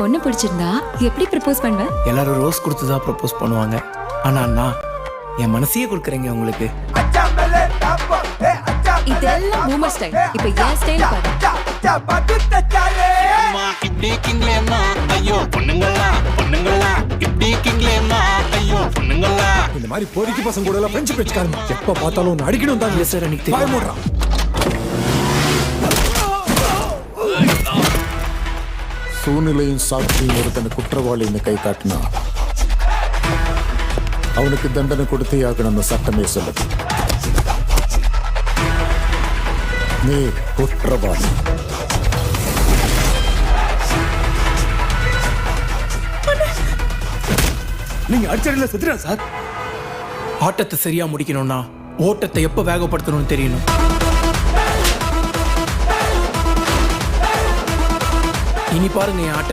பொண்ணு பிடிச்சிருந்தா எப்படி ப்ரப்போஸ் பண்ணுவ? எல்லாரும் ரோஸ் கொடுத்து தான் ப்ரப்போஸ் பண்ணுவாங்க. ஆனா அண்ணா என் மனசையே கொடுக்குறேங்க உங்களுக்கு. இதெல்லாம் பூமர் ஸ்டைல். இப்போ என் ஸ்டைல் பாரு. ஐயோ பொண்ணுங்களா பொண்ணுங்களா இப்படி இருக்கீங்களேம்மா ஐயோ பொண்ணுங்களா. இந்த மாதிரி பொறுக்கி பசங்க கூட எல்லாம் ஃப்ரெண்ட்ஷிப் வச்சுக்காருங்க. எப்ப பார்த்தாலும் ஒன்று அடிக்கணும் தான். சார் எனக்கு தெரியும். மூடுறான். சூழ்நிலையும் சாட்சியும் ஒருத்தனை குற்றவாளின்னு கை காட்டினா அவனுக்கு தண்டனை கொடுத்தே ஆகணும்னு சட்டமே சொல்லுது. நீ குற்றவாளி. நீங்க அடிச்சடியில செத்துறேன் சார். ஆட்டத்தை சரியா முடிக்கணும்னா ஓட்டத்தை எப்ப வேகப்படுத்தணும்னு தெரியணும். இனி பாருங்க என் ஆட்ட